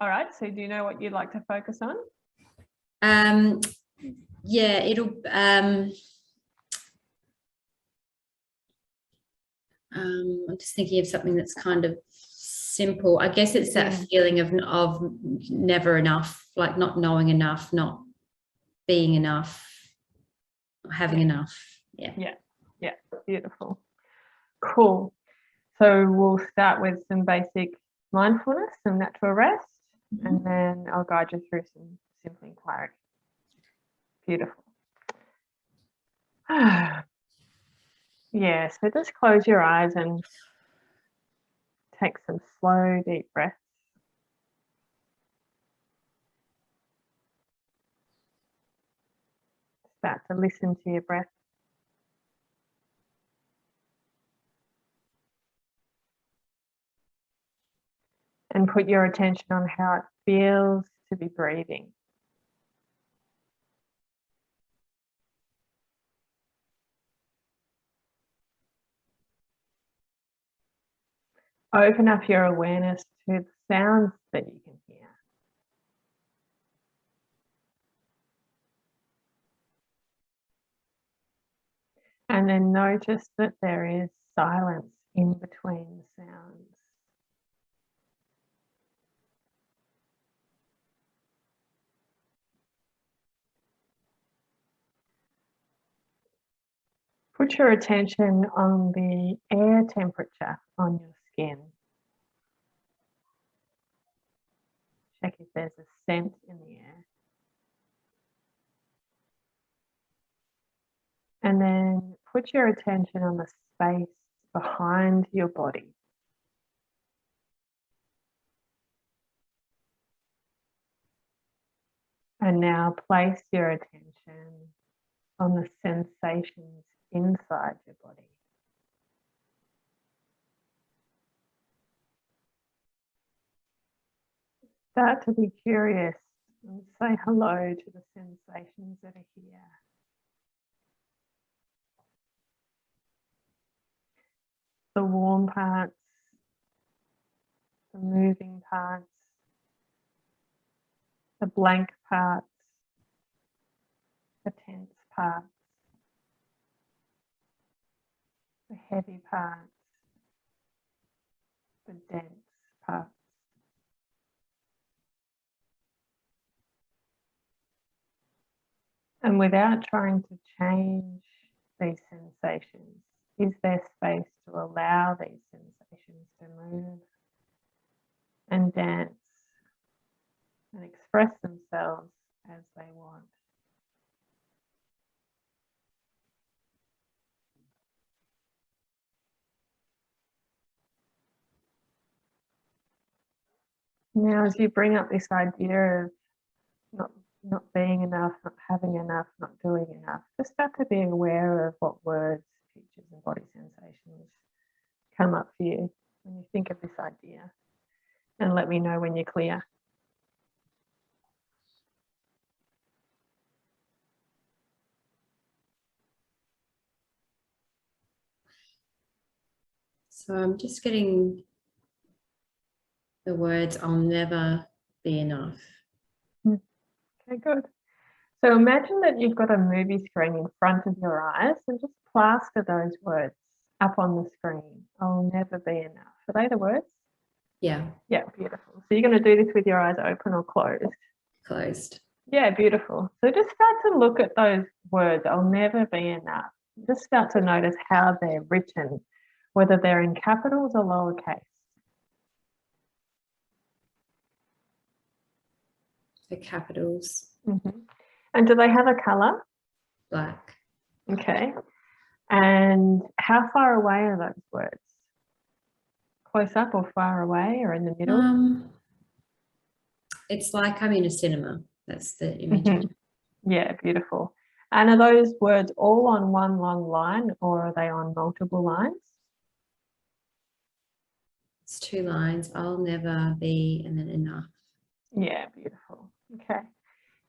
All right, so do you know what you'd like to focus on? Yeah, it'll I'm just thinking of something that's kind of simple. I guess it's that feeling of never enough, like not knowing enough, not being enough, not having enough. Yeah, beautiful. Cool. So we'll start with some basic mindfulness, some natural rest, and then I'll guide you through some simple inquiry. Beautiful. Yeah, so just close your eyes and take some slow, deep breaths. Start to listen to your breath. And put your attention on how it feels to be breathing. Open up your awareness to the sounds that you can hear. And then notice that there is silence in between the sounds. Put your attention on the air temperature on your skin. Check if there's a scent in the air. And then put your attention on the space behind your body. And now place your attention on the sensations inside your body. Start to be curious and say hello to the sensations that are here. The warm parts, the moving parts, the blank parts, the tense parts, the heavy parts, the dense parts. And without trying to change these sensations, is there space to allow these sensations to move and dance and express themselves as they want? Now, as you bring up this idea of not being enough, not having enough, not doing enough, just start to be aware of what words, pictures, and body sensations come up for you when you think of this idea. And let me know when you're clear. So I'm just getting the words, I'll never be enough. Okay, good. So imagine that you've got a movie screen in front of your eyes and just plaster those words up on the screen. I'll never be enough. Are they the words? Yeah. Yeah, beautiful. So you're going to do this with your eyes open or closed? Closed. Yeah, beautiful. So just start to look at those words, I'll never be enough. Just start to notice how they're written, whether they're in capitals or lowercase. The capitals. And do they have a colour? Black. Okay. And how far away are those words? Close up or far away or in the middle? It's like I'm in a cinema. That's the image. Yeah, beautiful. And are those words all on one long line or are they on multiple lines? It's 2 lines. I'll never be, and then enough. Yeah, beautiful. Okay.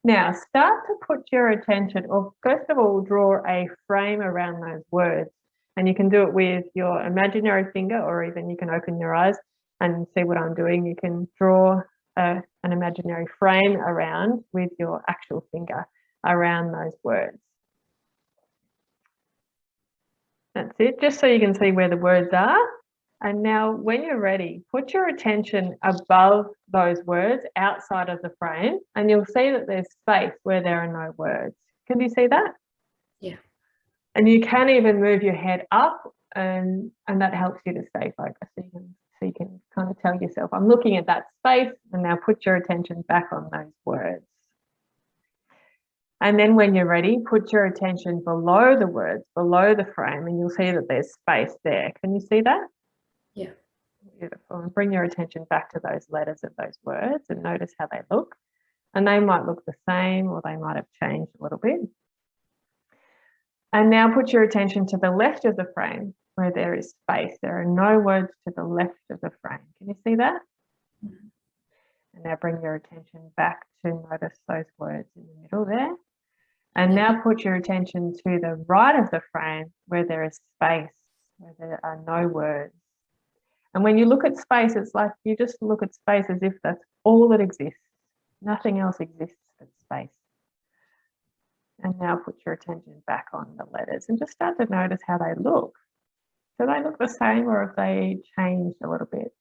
Now start to put your attention, or first of all, draw a frame around those words. And you can do it with your imaginary finger, or even you can open your eyes and see what I'm doing. You can draw a an imaginary frame around with your actual finger around those words. That's it, just so you can see where the words are. And now when you're ready, put your attention above those words outside of the frame, and you'll see that there's space where there are no words. Can you see that? Yeah. And you can even move your head up, and that helps you to stay focused. So you can kind of tell yourself, I'm looking at that space, and now put your attention back on those words. And then when you're ready, put your attention below the words, below the frame, and you'll see that there's space there. Can you see that? Yeah. Beautiful. And bring your attention back to those letters of those words and notice how they look. And they might look the same, or they might have changed a little bit. And now put your attention to the left of the frame where there is space. There are no words to the left of the frame. Can you see that? Mm-hmm. And now bring your attention back to notice those words in the middle there. And now put your attention to the right of the frame where there is space, where there are no words. And when you look at space, it's like you just look at space as if that's all that exists. Nothing else exists but space. And now put your attention back on the letters and just start to notice how they look. Do they look the same, or have they changed a little bit?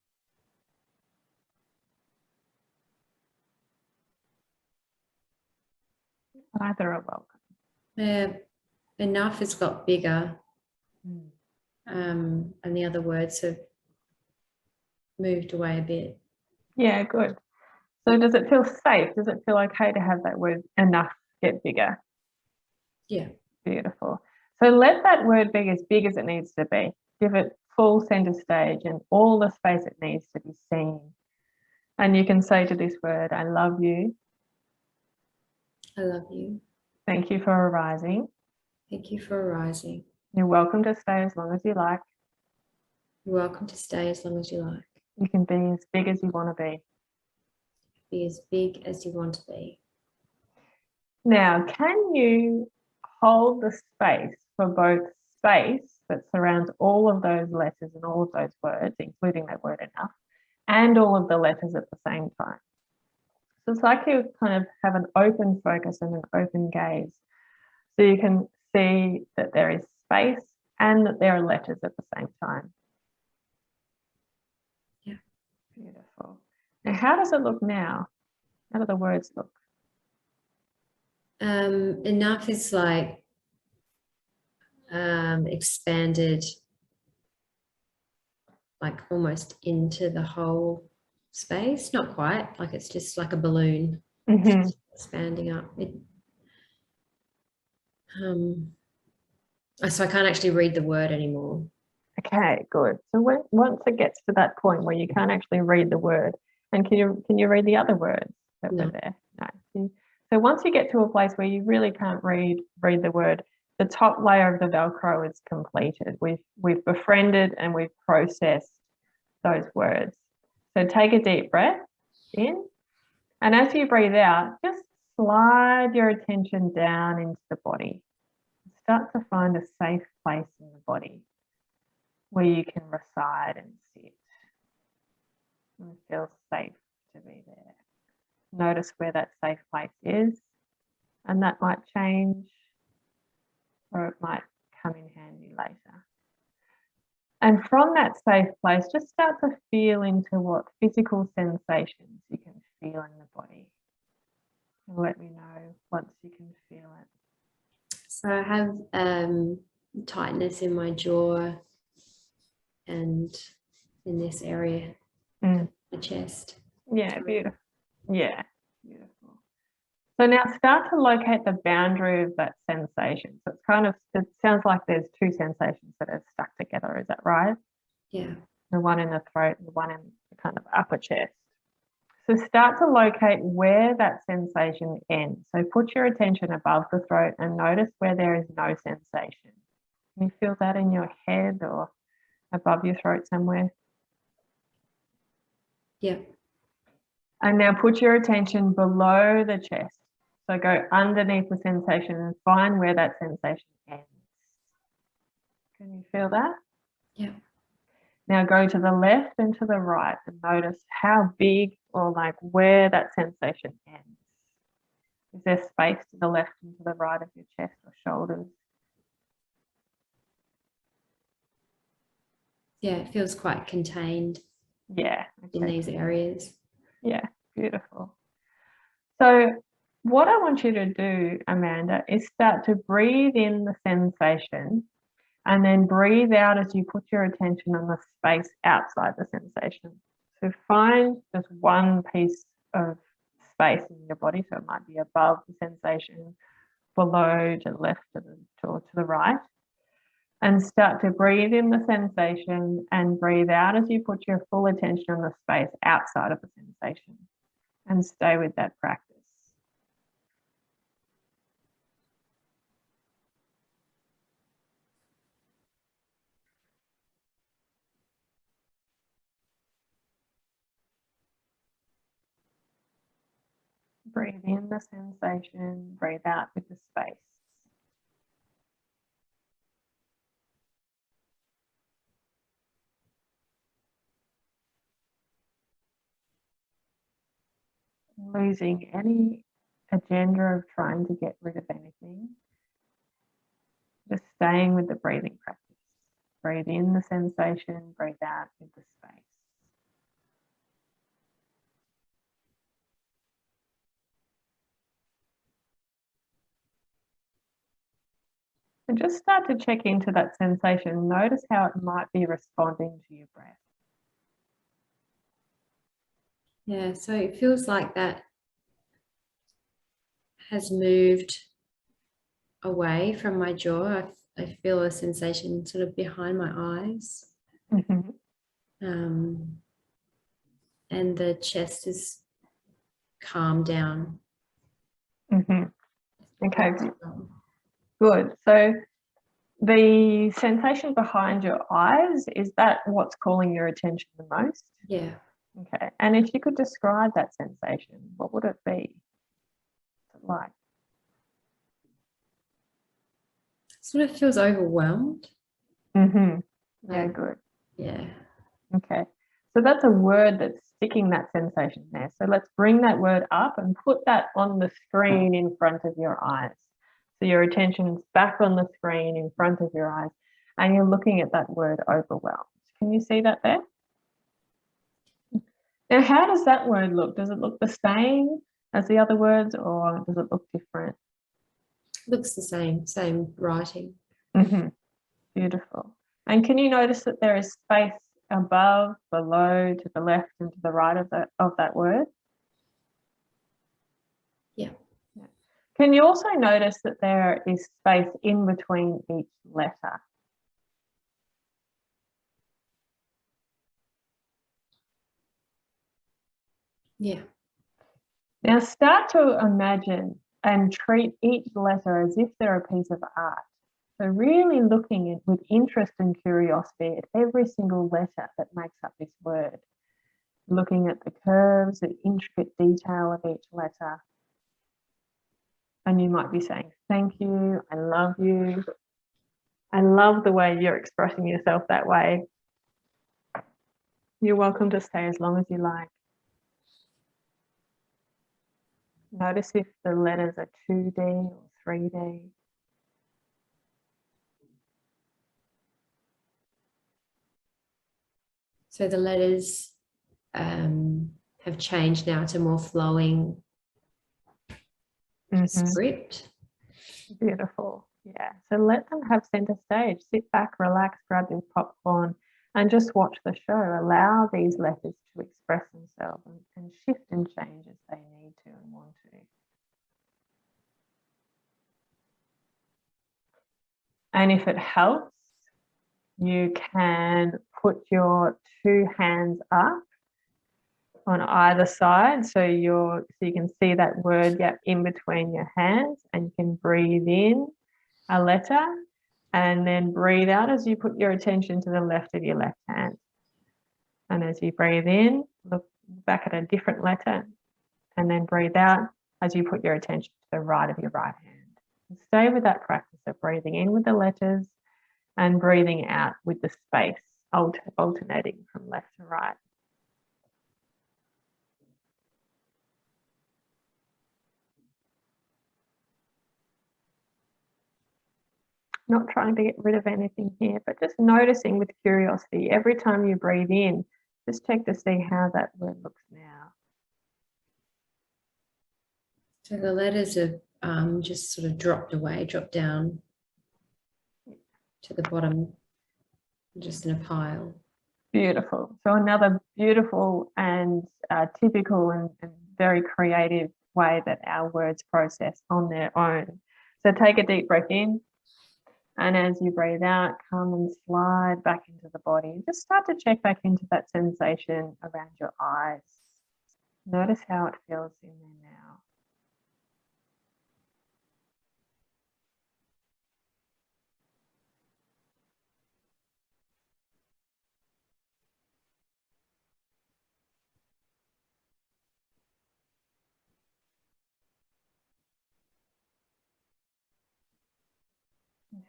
Either are welcome. Enough has got bigger, and the other words have moved away a bit. Yeah, good. So does it feel safe? Does it feel okay to have that word enough get bigger? Yeah. Beautiful. So let that word be as big as it needs to be. Give it full center stage and all the space it needs to be seen. And you can say to this word, I love you. I love you. Thank you for arising. Thank you for arising. You're welcome to stay as long as you like. You're welcome to stay as long as you like. You can be as big as you want to be. Be as big as you want to be. Now, can you hold the space for both space that surrounds all of those letters and all of those words, including that word enough, and all of the letters at the same time? So it's like you kind of have an open focus and an open gaze. So you can see that there is space and that there are letters at the same time. Yeah. Beautiful. Now, how does it look now? How do the words look? Enough is like expanded, like almost into the whole space. Not quite, like it's just like a balloon expanding up. So I can't actually read the word anymore. Okay, good. So once it gets to that point where you can't actually read the word, and can you read the other words that were there? No. So once you get to a place where you really can't read the word, the top layer of the Velcro is completed. We've befriended and we've processed those words. So take a deep breath in, and as you breathe out, just slide your attention down into the body. Start to find a safe place in the body where you can reside and sit and feel safe to be there. Notice where that safe place is, and that might change or it might come in handy later. And from that safe place, just start to feel into what physical sensations you can feel in the body. And let me know once you can feel it. So I have tightness in my jaw and in this area, the chest. Yeah, beautiful. Yeah, beautiful. So now start to locate the boundary of that sensation. So it sounds like there's two sensations that are stuck together. Is that right? Yeah. The one in the throat and the one in the kind of upper chest. So start to locate where that sensation ends. So put your attention above the throat and notice where there is no sensation. Can you feel that in your head or above your throat somewhere? Yeah. And now put your attention below the chest. So go underneath the sensation and find where that sensation ends. Can you feel that? Yeah. Now go to the left and to the right and notice how big or like where that sensation ends. Is there space to the left and to the right of your chest or shoulders? Yeah, it feels quite contained. Yeah. Okay. In these areas. Yeah, beautiful. So what I want you to do, Amanda, is start to breathe in the sensation and then breathe out as you put your attention on the space outside the sensation. So find just one piece of space in your body. So it might be above the sensation, below, to the left, to the right. And start to breathe in the sensation and breathe out as you put your full attention on the space outside of the sensation. And stay with that practice. Breathe in the sensation, breathe out with the space. Losing any agenda of trying to get rid of anything. Just staying with the breathing practice. Breathe in the sensation, breathe out with the space. And just start to check into that sensation. Notice how it might be responding to your breath. Yeah, so it feels like that has moved away from my jaw. I feel a sensation sort of behind my eyes. Mm-hmm. And the chest is calmed down. Mm-hmm. Okay, good. So the sensation behind your eyes, is that what's calling your attention the most? Yeah. Okay. And if you could describe that sensation, what would it be? What's it like? Sort of feels overwhelmed. Mm-hmm. Yeah, good. Yeah. Okay. So that's a word that's sticking that sensation there. So let's bring that word up and put that on the screen in front of your eyes. So your attention's back on the screen in front of your eyes and you're looking at that word overwhelmed. Can you see that there? Now, how does that word look? Does it look the same as the other words or does it look different? Looks the same writing. Mm-hmm. Beautiful. And can you notice that there is space above, below, to the left and to the right of that word? Yeah. Can you also notice that there is space in between each letter? Yeah. Now start to imagine and treat each letter as if they're a piece of art. So really looking with interest and curiosity at every single letter that makes up this word. Looking at the curves, the intricate detail of each letter. And you might be saying, thank you, I love you. I love the way you're expressing yourself that way. You're welcome to stay as long as you like. Notice if the letters are 2D or 3D. So the letters have changed now to more flowing script. Beautiful. Yeah. So let them have center stage. Sit back, relax, grab your popcorn and just watch the show. Allow these letters to express themselves and shift and change as they need to and want to. And if it helps, you can put your two hands up on either side. So you can see that word gap in between your hands and you can breathe in a letter and then breathe out as you put your attention to the left of your left hand. And as you breathe in, look back at a different letter and then breathe out as you put your attention to the right of your right hand. And stay with that practice of breathing in with the letters and breathing out with the space alternating from left to right. Not trying to get rid of anything here, but just noticing with curiosity. Every time you breathe in, just check to see how that word looks now. So the letters have just sort of dropped down to the bottom, just in a pile. Beautiful. So another beautiful and typical and very creative way that our words process on their own. So take a deep breath in. And as you breathe out, come and slide back into the body. Just start to check back into that sensation around your eyes. Notice how it feels in there now.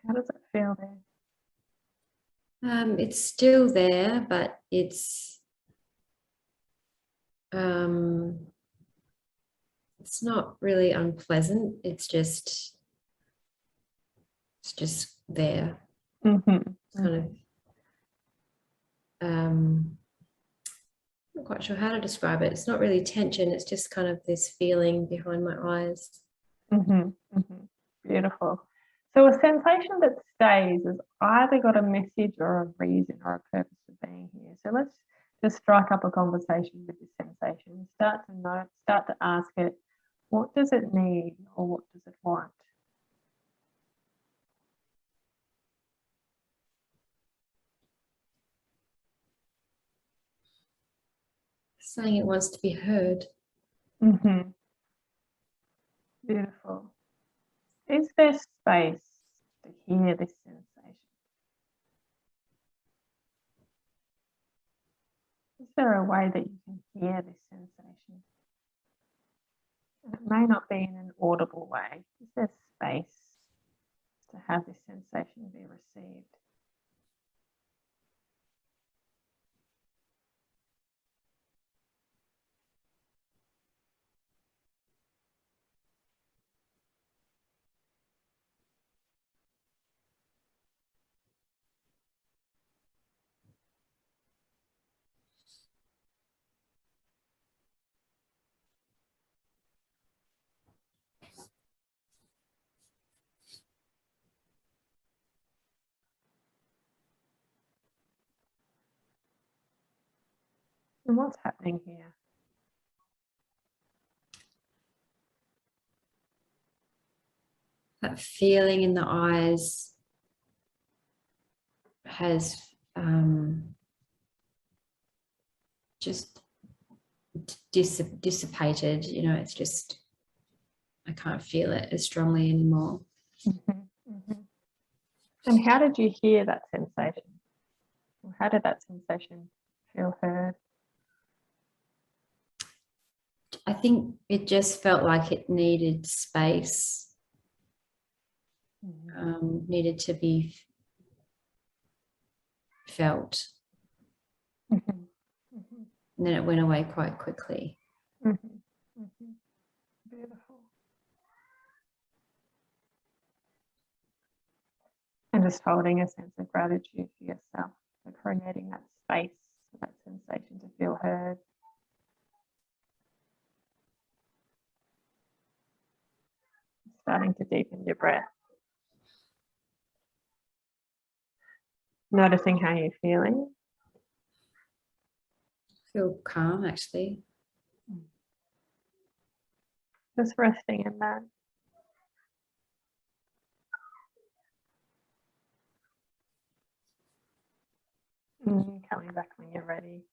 How does it feel there? It's still there, but it's not really unpleasant. It's just there. Mm-hmm. It's kind of I'm not quite sure how to describe it. It's not really tension. It's just kind of this feeling behind my eyes. Mm-hmm. Mm-hmm. Beautiful. So a sensation that stays has either got a message or a reason or a purpose for being here. So let's just strike up a conversation with this sensation. Start to ask it, what does it need or what does it want? Saying it wants to be heard. Mm-hmm. Beautiful. Is there space to hear this sensation? Is there a way that you can hear this sensation? And it may not be in an audible way. Is there space to have this sensation be received? And what's happening here? That feeling in the eyes has just dissipated. You know, it's just, I can't feel it as strongly anymore. Mm-hmm. Mm-hmm. And how did you hear that sensation? How did that sensation feel heard? I think it just felt like it needed space, needed to be felt. Mm-hmm. Mm-hmm. And then it went away quite quickly. Mm-hmm. Mm-hmm. Beautiful. And just holding a sense of gratitude for yourself for creating that space for that sensation to feel heard. Starting to deepen your breath. Noticing how you're feeling. I feel calm, actually. Just resting in that. Coming back when you're ready.